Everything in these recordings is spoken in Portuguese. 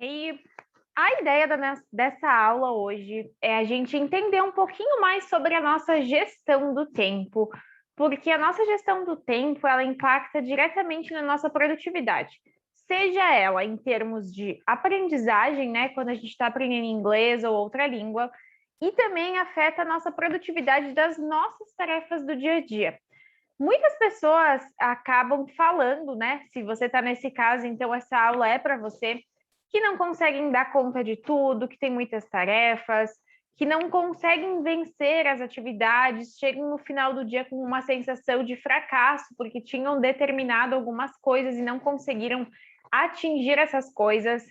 E a ideia dessa aula hoje é a gente entender um pouquinho mais sobre a nossa gestão do tempo, porque a nossa gestão do tempo, ela impacta diretamente na nossa produtividade, seja ela em termos de aprendizagem, né, quando a gente está aprendendo inglês ou outra língua, e também afeta a nossa produtividade das nossas tarefas do dia a dia. Muitas pessoas acabam falando, né? Se você está nesse caso, então essa aula é para você, que não conseguem dar conta de tudo, que tem muitas tarefas, que não conseguem vencer as atividades, chegam no final do dia com uma sensação de fracasso, porque tinham determinado algumas coisas e não conseguiram atingir essas coisas.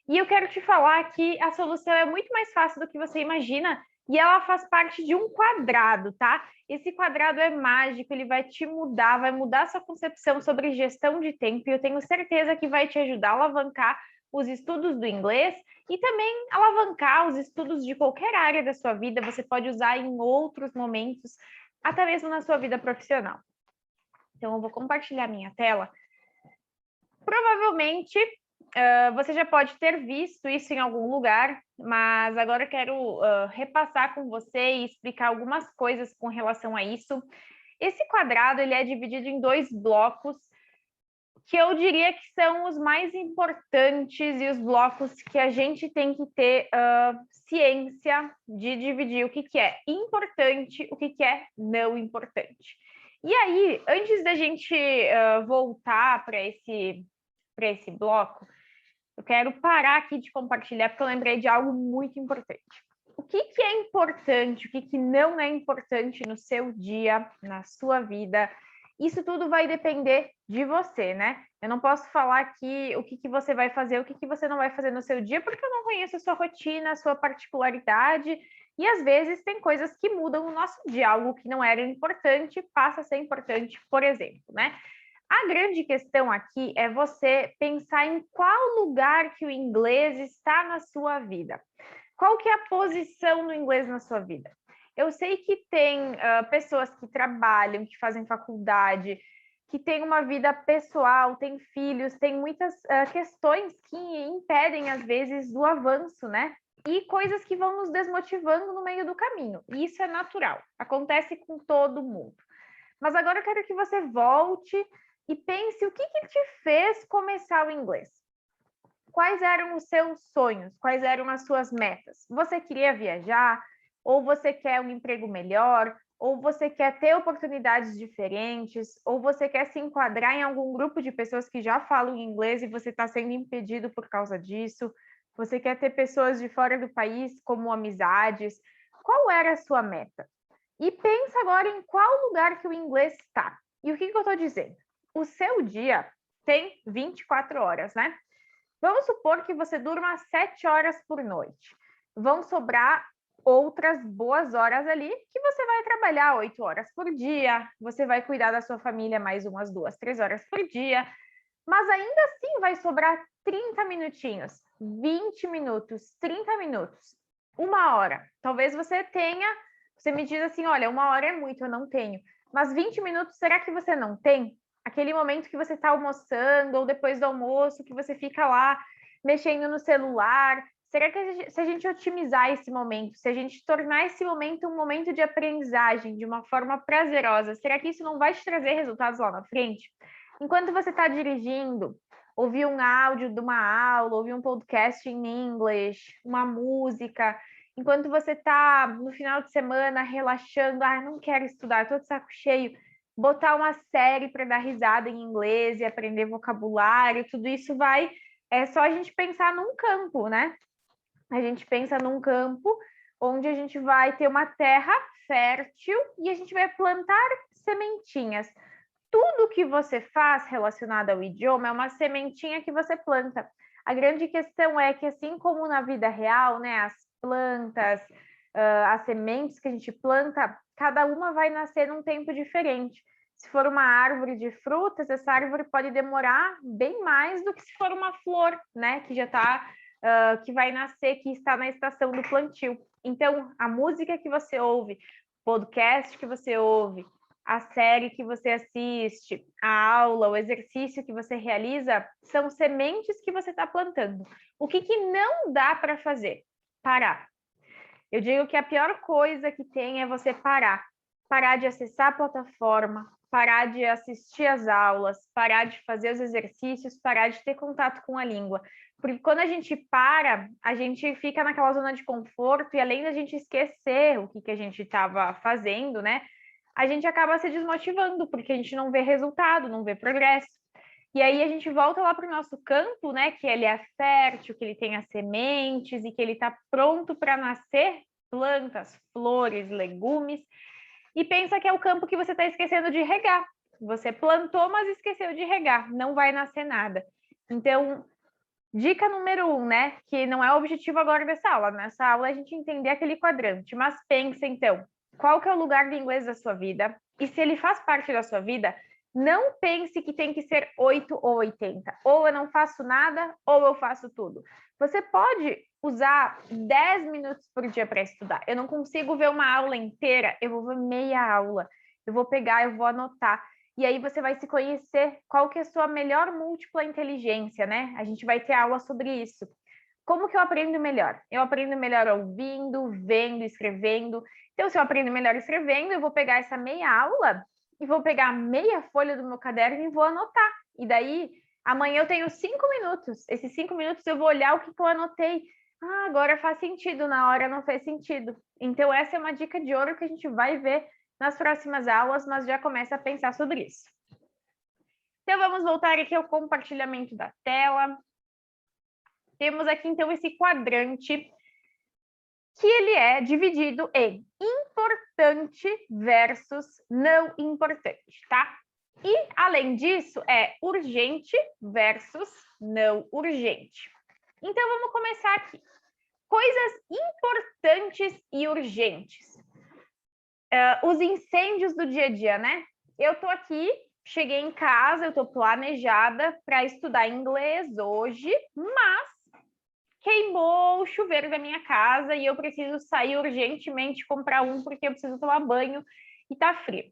E eu quero te falar que a solução é muito mais fácil do que você imagina e ela faz parte de um quadrado, tá? Esse quadrado é mágico, ele vai te mudar, vai mudar sua concepção sobre gestão de tempo, e eu tenho certeza que vai te ajudar a alavancar os estudos do inglês e também alavancar os estudos de qualquer área da sua vida. Você pode usar em outros momentos, até mesmo na sua vida profissional. Então, eu vou compartilhar minha tela. Provavelmente, você já pode ter visto isso em algum lugar, mas agora eu quero repassar com você e explicar algumas coisas com relação a isso. Esse quadrado ele é dividido em dois blocos, que eu diria que são os mais importantes e os blocos que a gente tem que ter ciência de dividir o que é importante, o que é não importante. E aí, antes da gente voltar para esse bloco, eu quero parar aqui de compartilhar, porque eu lembrei de algo muito importante. O que é importante, o que não é importante no seu dia, na sua vida, isso tudo vai depender de você, né? Eu não posso falar aqui o que você vai fazer, o que você não vai fazer no seu dia, porque eu não conheço a sua rotina, a sua particularidade, e às vezes tem coisas que mudam no nosso dia, algo que não era importante passa a ser importante, por exemplo, né? A grande questão aqui é você pensar em qual lugar que o inglês está na sua vida. Qual que é a posição do inglês na sua vida? Eu sei que tem pessoas que trabalham, que fazem faculdade, que têm uma vida pessoal, têm filhos, tem muitas questões que impedem, às vezes, do avanço, né? E coisas que vão nos desmotivando no meio do caminho. E isso é natural, acontece com todo mundo. Mas agora eu quero que você volte e pense o que te fez começar o inglês. Quais eram os seus sonhos? Quais eram as suas metas? Você queria viajar? Ou você quer um emprego melhor? Ou você quer ter oportunidades diferentes? Ou você quer se enquadrar em algum grupo de pessoas que já falam inglês e você está sendo impedido por causa disso? Você quer ter pessoas de fora do país como amizades? Qual era a sua meta? E pensa agora em qual lugar que o inglês está. E o que eu estou dizendo? O seu dia tem 24 horas, né? Vamos supor que você durma 7 horas por noite. Vão sobrar outras boas horas ali que você vai trabalhar 8 horas por dia, você vai cuidar da sua família mais umas 2, 3 horas por dia, mas ainda assim vai sobrar 30 minutinhos, 20 minutos, 30 minutos, uma hora. Talvez você me diz assim, olha, uma hora é muito, eu não tenho. Mas 20 minutos, será que você não tem? Aquele momento que você está almoçando ou depois do almoço, que você fica lá mexendo no celular. Será que se a gente otimizar esse momento, se a gente tornar esse momento um momento de aprendizagem de uma forma prazerosa, será que isso não vai te trazer resultados lá na frente? Enquanto você está dirigindo, ouvir um áudio de uma aula, ouvir um podcast em inglês, uma música, enquanto você está no final de semana relaxando, não quero estudar, estou de saco cheio, botar uma série para dar risada em inglês e aprender vocabulário, tudo isso é só a gente pensar num campo, né? A gente pensa num campo onde a gente vai ter uma terra fértil e a gente vai plantar sementinhas. Tudo que você faz relacionado ao idioma é uma sementinha que você planta. A grande questão é que, assim como na vida real, né, as plantas, as sementes que a gente planta, cada uma vai nascer num tempo diferente. Se for uma árvore de frutas, essa árvore pode demorar bem mais do que se for uma flor, né, que já está, que vai nascer, que está na estação do plantio. Então, a música que você ouve, podcast que você ouve, a série que você assiste, a aula, o exercício que você realiza, são sementes que você está plantando. O que não dá para fazer? Parar. Eu digo que a pior coisa que tem é você parar. Parar de acessar a plataforma, parar de assistir às aulas, parar de fazer os exercícios, parar de ter contato com a língua. Porque quando a gente para, a gente fica naquela zona de conforto e além da gente esquecer o que a gente estava fazendo, né? A gente acaba se desmotivando, porque a gente não vê resultado, não vê progresso. E aí a gente volta lá para o nosso campo, né? Que ele é fértil, que ele tem as sementes e que ele está pronto para nascer plantas, flores, legumes, e pensa que é o campo que você está esquecendo de regar. Você plantou, mas esqueceu de regar, não vai nascer nada. Então, dica número 1, né? Que não é o objetivo agora dessa aula. Nessa aula a gente entender aquele quadrante, mas pensa então, qual que é o lugar do inglês da sua vida? E se ele faz parte da sua vida, não pense que tem que ser 8 ou 80. Ou eu não faço nada, ou eu faço tudo. Você pode usar 10 minutos por dia para estudar. Eu não consigo ver uma aula inteira, eu vou ver meia aula. Eu vou pegar, eu vou anotar. E aí você vai se conhecer qual que é a sua melhor múltipla inteligência, né? A gente vai ter aula sobre isso. Como que eu aprendo melhor? Eu aprendo melhor ouvindo, vendo, escrevendo. Então, se eu aprendo melhor escrevendo, eu vou pegar essa meia aula e vou pegar meia folha do meu caderno e vou anotar. E daí, amanhã eu tenho 5 minutos. Esses 5 minutos eu vou olhar o que eu anotei. Ah, agora faz sentido, na hora não fez sentido. Então, essa é uma dica de ouro que a gente vai ver nas próximas aulas, mas já começa a pensar sobre isso. Então, vamos voltar aqui ao compartilhamento da tela. Temos aqui, então, esse quadrante que ele é dividido em importante versus não importante, tá? E, além disso, é urgente versus não urgente. Então, vamos começar aqui. Coisas importantes e urgentes. Os incêndios do dia a dia, né? Eu tô aqui, cheguei em casa, eu tô planejada para estudar inglês hoje, mas queimou o chuveiro da minha casa e eu preciso sair urgentemente comprar um porque eu preciso tomar banho e tá frio.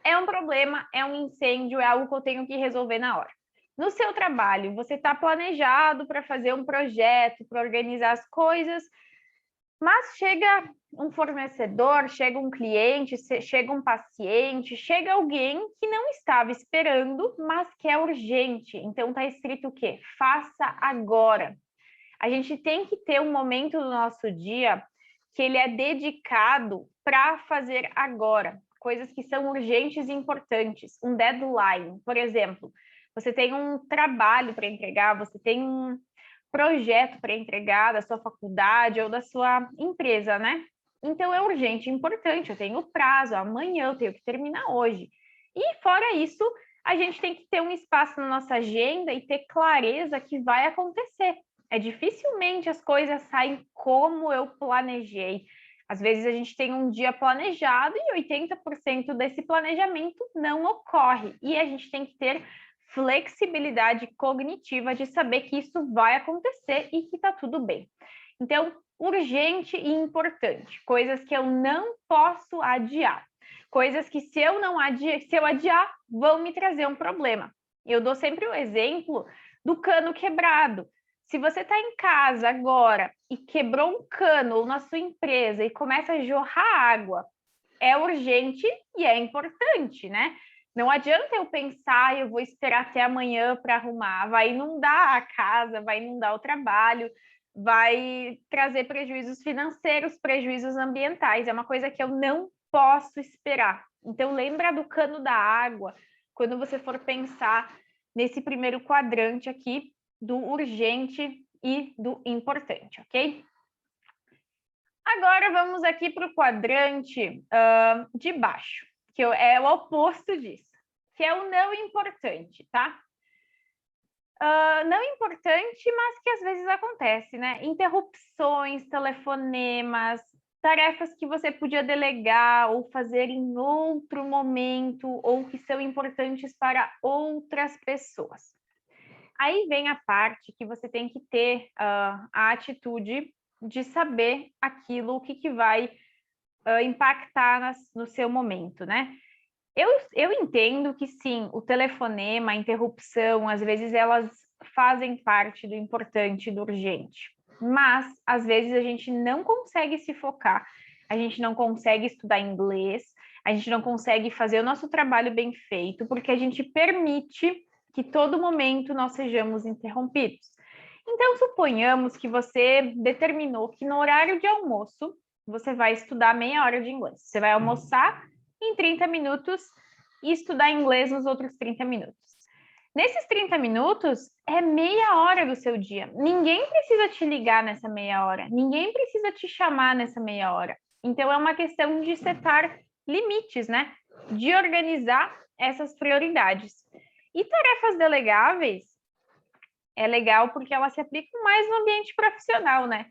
É um problema, é um incêndio, é algo que eu tenho que resolver na hora. No seu trabalho, você está planejado para fazer um projeto, para organizar as coisas, mas chega um fornecedor, chega um cliente, chega um paciente, chega alguém que não estava esperando, mas que é urgente. Então está escrito o quê? Faça agora. A gente tem que ter um momento do nosso dia que ele é dedicado para fazer agora, coisas que são urgentes e importantes, um deadline, por exemplo. Você tem um trabalho para entregar, você tem um projeto para entregar da sua faculdade ou da sua empresa, né? Então é urgente e importante, eu tenho prazo, amanhã eu tenho que terminar hoje. E fora isso, a gente tem que ter um espaço na nossa agenda e ter clareza que vai acontecer. Dificilmente as coisas saem como eu planejei. Às vezes a gente tem um dia planejado e 80% desse planejamento não ocorre. E a gente tem que ter flexibilidade cognitiva de saber que isso vai acontecer e que está tudo bem. Então, urgente e importante, coisas que eu não posso adiar, coisas que se eu adiar, vão me trazer um problema. Eu dou sempre o exemplo do cano quebrado. Se você está em casa agora e quebrou um cano na sua empresa e começa a jorrar água, é urgente e é importante, né? Não adianta eu pensar, eu vou esperar até amanhã para arrumar, vai inundar a casa, vai inundar o trabalho, vai trazer prejuízos financeiros, prejuízos ambientais. É uma coisa que eu não posso esperar. Então, lembra do cano da água, quando você for pensar nesse primeiro quadrante aqui do urgente e do importante, ok? Agora vamos aqui para o quadrante de baixo, que é o oposto disso, que é o não importante, tá? Não importante, mas que às vezes acontece, né? Interrupções, telefonemas, tarefas que você podia delegar ou fazer em outro momento, ou que são importantes para outras pessoas. Aí vem a parte que você tem que ter a atitude de saber aquilo, o que vai impactar no seu momento, né? Eu entendo que sim, o telefonema, a interrupção, às vezes elas fazem parte do importante e do urgente, mas às vezes a gente não consegue se focar, a gente não consegue estudar inglês, a gente não consegue fazer o nosso trabalho bem feito, porque a gente permite que todo momento nós sejamos interrompidos. Então, suponhamos que você determinou que no horário de almoço você vai estudar meia hora de inglês. Você vai almoçar em 30 minutos e estudar inglês nos outros 30 minutos. Nesses 30 minutos, é meia hora do seu dia. Ninguém precisa te ligar nessa meia hora. Ninguém precisa te chamar nessa meia hora. Então, é uma questão de setar limites, né? De organizar essas prioridades. E tarefas delegáveis é legal porque elas se aplicam mais no ambiente profissional, né?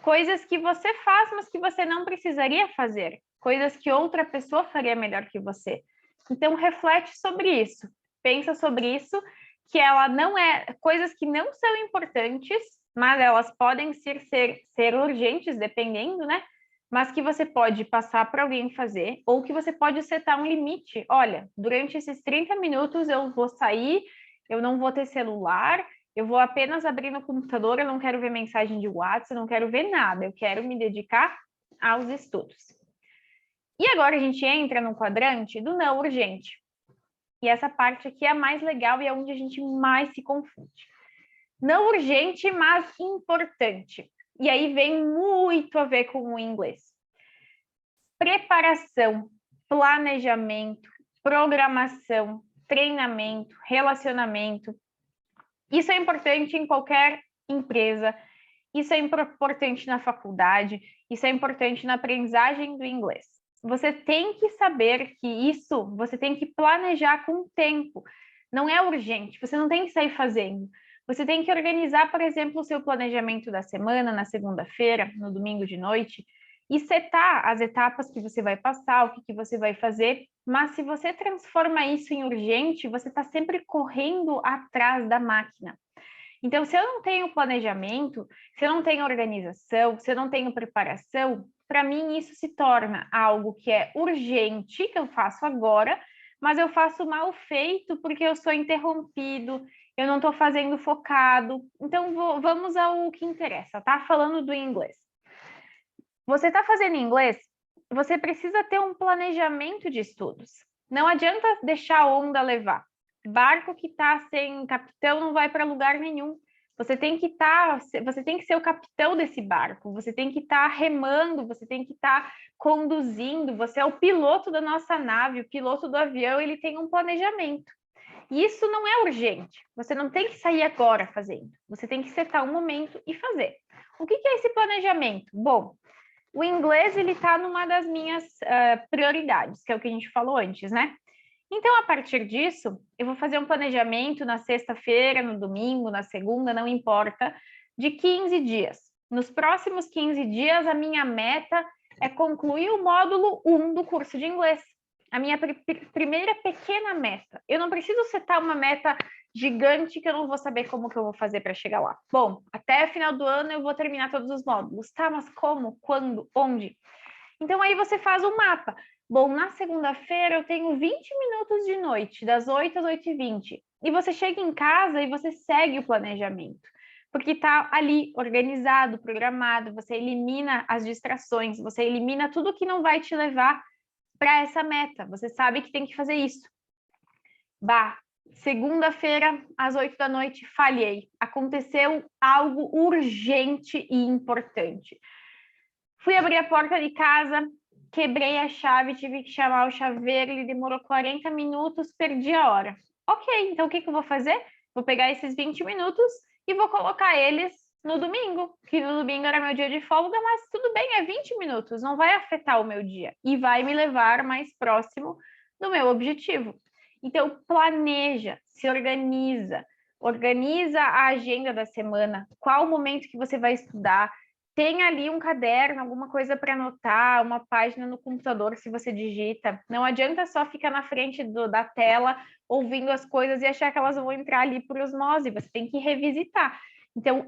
Coisas que você faz, mas que você não precisaria fazer. Coisas que outra pessoa faria melhor que você. Então, reflete sobre isso. Pensa sobre isso, que ela não é... Coisas que não são importantes, mas elas podem ser urgentes, dependendo, né? Mas que você pode passar para alguém fazer, ou que você pode setar um limite. Olha, durante esses 30 minutos eu vou sair, eu não vou ter celular, eu vou apenas abrir no computador, eu não quero ver mensagem de WhatsApp, eu não quero ver nada, eu quero me dedicar aos estudos. E agora a gente entra no quadrante do não urgente. E essa parte aqui é a mais legal e é onde a gente mais se confunde. Não urgente, mas importante. E aí vem muito a ver com o inglês. Preparação, planejamento, programação, treinamento, relacionamento. Isso é importante em qualquer empresa, isso é importante na faculdade, isso é importante na aprendizagem do inglês. Você tem que saber que isso você tem que planejar com o tempo. Não é urgente, você não tem que sair fazendo. Você tem que organizar, por exemplo, o seu planejamento da semana na segunda-feira, no domingo de noite, e setar as etapas que você vai passar, o que você vai fazer. Mas se você transforma isso em urgente, você está sempre correndo atrás da máquina. Então, se eu não tenho planejamento, se eu não tenho organização, se eu não tenho preparação, para mim isso se torna algo que é urgente, que eu faço agora, mas eu faço mal feito porque eu sou interrompido, eu não estou fazendo focado. Então, vamos ao que interessa, tá? Falando do inglês. Você está fazendo inglês, você precisa ter um planejamento de estudos. Não adianta deixar a onda levar. Barco que está sem capitão não vai para lugar nenhum. Você tem que ser o capitão desse barco, você tem que estar remando, você tem que estar conduzindo, você é o piloto da nossa nave, o piloto do avião, ele tem um planejamento. E isso não é urgente, você não tem que sair agora fazendo, você tem que setar um momento e fazer. O que é esse planejamento? Bom, o inglês ele está numa das minhas prioridades, que é o que a gente falou antes, né? Então, a partir disso, eu vou fazer um planejamento na sexta-feira, no domingo, na segunda, não importa, de 15 dias. Nos próximos 15 dias, a minha meta é concluir o módulo 1 do curso de inglês. A minha primeira pequena meta. Eu não preciso setar uma meta gigante que eu não vou saber como que eu vou fazer para chegar lá. Bom, até o final do ano eu vou terminar todos os módulos, tá? Mas como? Quando? Onde? Então, aí você faz um mapa. Bom, na segunda-feira eu tenho 20 minutos de noite, das 8 às 8h20. E você chega em casa e você segue o planejamento. Porque está ali organizado, programado, você elimina as distrações, você elimina tudo que não vai te levar para essa meta. Você sabe que tem que fazer isso. Bah, segunda-feira, às 8 da noite, falhei. Aconteceu algo urgente e importante. Fui abrir a porta de casa, quebrei a chave, tive que chamar o chaveiro, ele demorou 40 minutos, perdi a hora. Ok, então o que eu vou fazer? Vou pegar esses 20 minutos e vou colocar eles no domingo, que no domingo era meu dia de folga, mas tudo bem, é 20 minutos, não vai afetar o meu dia e vai me levar mais próximo do meu objetivo. Então, planeja, se organiza, organiza a agenda da semana, qual o momento que você vai estudar, tem ali um caderno, alguma coisa para anotar, uma página no computador se você digita. Não adianta só ficar na frente da tela ouvindo as coisas e achar que elas vão entrar ali por osmose, você tem que revisitar. Então,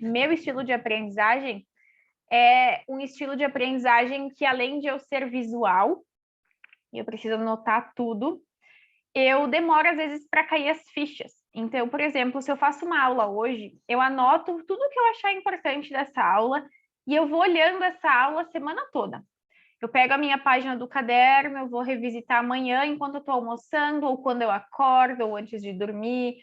meu estilo de aprendizagem é um estilo de aprendizagem que, além de eu ser visual, e eu preciso anotar tudo, eu demoro às vezes para cair as fichas. Então, por exemplo, se eu faço uma aula hoje, eu anoto tudo que eu achar importante dessa aula e eu vou olhando essa aula a semana toda. Eu pego a minha página do caderno, eu vou revisitar amanhã enquanto eu estou almoçando, ou quando eu acordo, ou antes de dormir,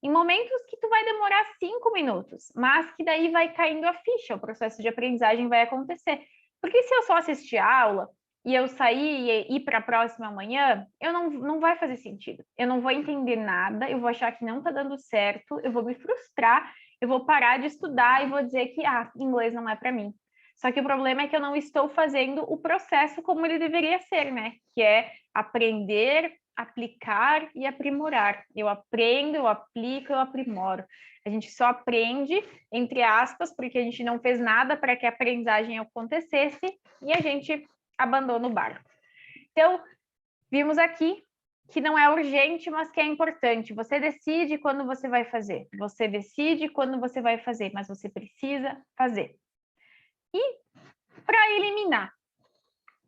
em momentos que tu vai demorar 5 minutos, mas que daí vai caindo a ficha, o processo de aprendizagem vai acontecer. Porque se eu só assistir a aula e eu sair e ir para a próxima amanhã, não vai fazer sentido. Eu não vou entender nada, eu vou achar que não está dando certo, eu vou me frustrar, eu vou parar de estudar e vou dizer que inglês não é para mim. Só que o problema é que eu não estou fazendo o processo como ele deveria ser, né? Que é aprender, aplicar e aprimorar. Eu aprendo, eu aplico, eu aprimoro. A gente só aprende, entre aspas, porque a gente não fez nada para que a aprendizagem acontecesse e a gente abandona o barco. Então, vimos aqui que não é urgente, mas que é importante. Você decide quando você vai fazer. Você decide quando você vai fazer, mas você precisa fazer. E para eliminar,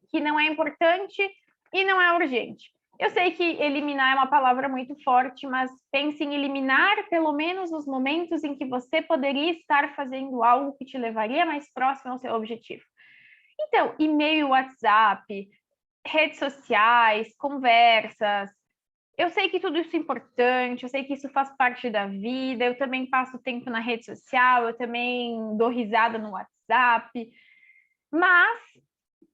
que não é importante e não é urgente. Eu sei que eliminar é uma palavra muito forte, mas pense em eliminar pelo menos nos momentos em que você poderia estar fazendo algo que te levaria mais próximo ao seu objetivo. Então, e-mail, WhatsApp, redes sociais, conversas. Eu sei que tudo isso é importante, eu sei que isso faz parte da vida, eu também passo tempo na rede social, eu também dou risada no WhatsApp, mas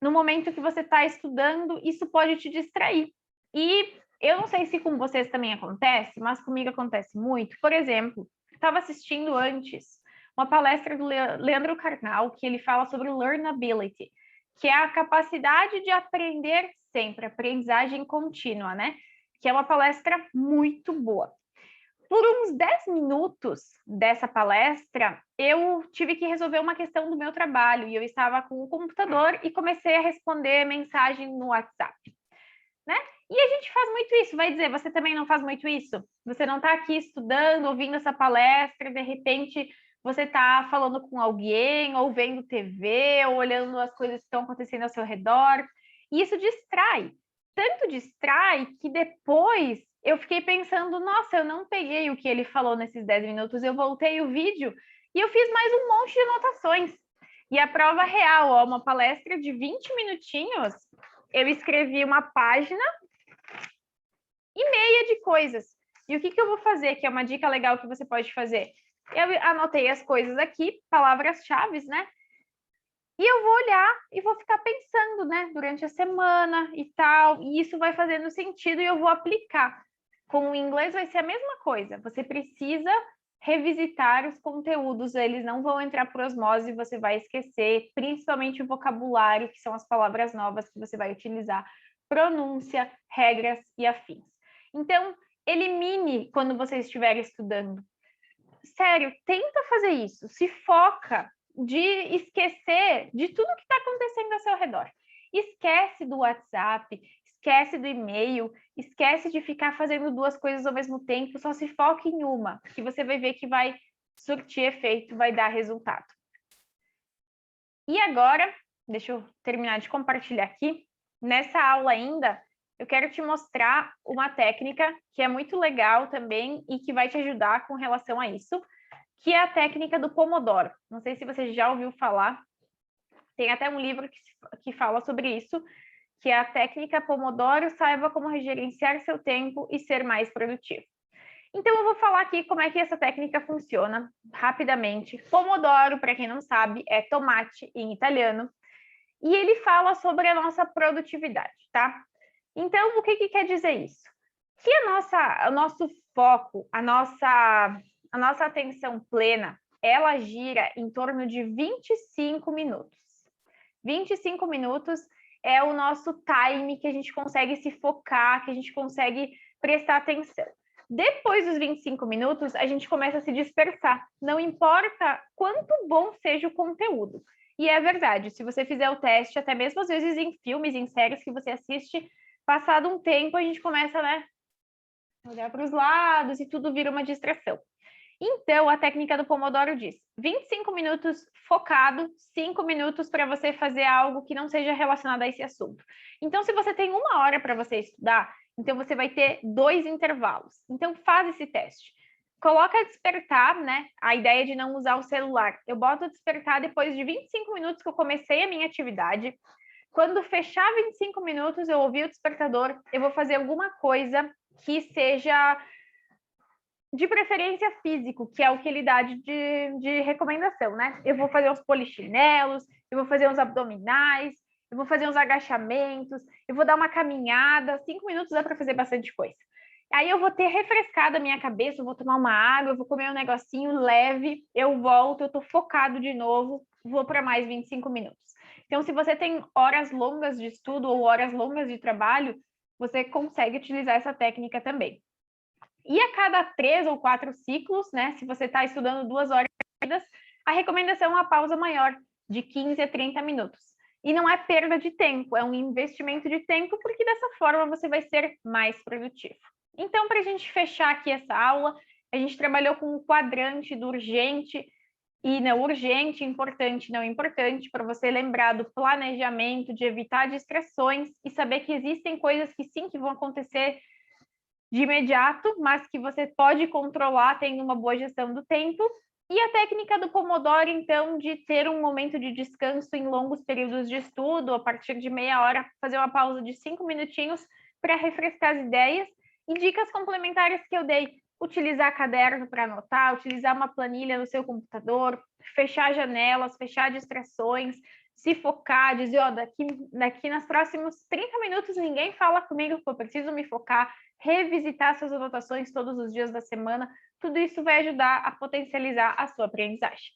no momento que você está estudando, isso pode te distrair. E eu não sei se com vocês também acontece, mas comigo acontece muito. Por exemplo, estava assistindo antes uma palestra do Leandro Carnal, que ele fala sobre learnability, que é a capacidade de aprender sempre, aprendizagem contínua, né? Que é uma palestra muito boa. Por uns 10 minutos dessa palestra, eu tive que resolver uma questão do meu trabalho e eu estava com o computador e comecei a responder mensagem no WhatsApp, né? E a gente faz muito isso, vai dizer, você também não faz muito isso? Você não está aqui estudando, ouvindo essa palestra, de repente você está falando com alguém, ou vendo TV, ou olhando as coisas que estão acontecendo ao seu redor, e isso distrai. Tanto distrai que depois eu fiquei pensando, nossa, eu não peguei o que ele falou nesses 10 minutos, eu voltei o vídeo e eu fiz mais um monte de anotações. E a prova real, ó, uma palestra de 20 minutinhos, eu escrevi uma página e meia de coisas. E o que eu vou fazer, que é uma dica legal que você pode fazer? Eu anotei as coisas aqui, palavras-chave, né? E eu vou olhar e vou ficar pensando, né, durante a semana e tal, e isso vai fazendo sentido e eu vou aplicar. Com o inglês vai ser a mesma coisa. Você precisa revisitar os conteúdos, eles não vão entrar por osmose, você vai esquecer, principalmente o vocabulário, que são as palavras novas que você vai utilizar, pronúncia, regras e afins. Então, elimine quando você estiver estudando. Sério, tenta fazer isso, se foca de esquecer de tudo que está acontecendo ao seu redor. Esquece do WhatsApp, esquece do e-mail, esquece de ficar fazendo duas coisas ao mesmo tempo, só se foca em uma, que você vai ver que vai surtir efeito, vai dar resultado. E agora, deixa eu terminar de compartilhar aqui. Nessa aula ainda, eu quero te mostrar uma técnica que é muito legal também e que vai te ajudar com relação a isso, que é a técnica do Pomodoro. Não sei se você já ouviu falar, tem até um livro que fala sobre isso, que é a técnica Pomodoro, saiba como gerenciar seu tempo e ser mais produtivo. Então, eu vou falar aqui como é que essa técnica funciona, rapidamente. Pomodoro, para quem não sabe, é tomate em italiano, e ele fala sobre a nossa produtividade, tá? Então, o que quer dizer isso? Que o nosso foco, a nossa atenção plena, ela gira em torno de 25 minutos. 25 minutos é o nosso time que a gente consegue se focar, que a gente consegue prestar atenção. Depois dos 25 minutos, a gente começa a se dispersar. Não importa quanto bom seja o conteúdo. E é verdade, se você fizer o teste, até mesmo às vezes em filmes, em séries que você assiste, passado um tempo, a gente começa, né, a olhar para os lados e tudo vira uma distração. Então, a técnica do Pomodoro diz 25 minutos focado, 5 minutos para você fazer algo que não seja relacionado a esse assunto. Então, se você tem 1 hora para você estudar, então você vai ter 2 intervalos. Então, faz esse teste. Coloca despertar, né? A ideia de não usar o celular. Eu boto despertar depois de 25 minutos que eu comecei a minha atividade. Quando fechar 25 minutos, eu ouvir o despertador, eu vou fazer alguma coisa que seja de preferência físico, que é o que ele dá de recomendação, né? Eu vou fazer uns polichinelos, eu vou fazer uns abdominais, eu vou fazer uns agachamentos, eu vou dar uma caminhada, 5 minutos dá para fazer bastante coisa. Aí eu vou ter refrescado a minha cabeça, eu vou tomar uma água, eu vou comer um negocinho leve, eu volto, eu tô focado de novo, vou para mais 25 minutos. Então, se você tem horas longas de estudo ou horas longas de trabalho, você consegue utilizar essa técnica também. E a cada 3 ou 4 ciclos, né, se você está estudando 2 horas, a recomendação é uma pausa maior, de 15 a 30 minutos. E não é perda de tempo, é um investimento de tempo, porque dessa forma você vai ser mais produtivo. Então, para a gente fechar aqui essa aula, a gente trabalhou com o quadrante do urgente e não urgente, importante e não importante, para você lembrar do planejamento, de evitar distrações e saber que existem coisas que sim que vão acontecer de imediato, mas que você pode controlar tendo uma boa gestão do tempo. E a técnica do Pomodoro, então, de ter um momento de descanso em longos períodos de estudo, a partir de meia hora, fazer uma pausa de 5 minutinhos para refrescar as ideias. E dicas complementares que eu dei: utilizar caderno para anotar, utilizar uma planilha no seu computador, fechar janelas, fechar distrações, se focar, dizer, ó, daqui nos próximos 30 minutos ninguém fala comigo, eu preciso me focar, revisitar suas anotações todos os dias da semana. Tudo isso vai ajudar a potencializar a sua aprendizagem.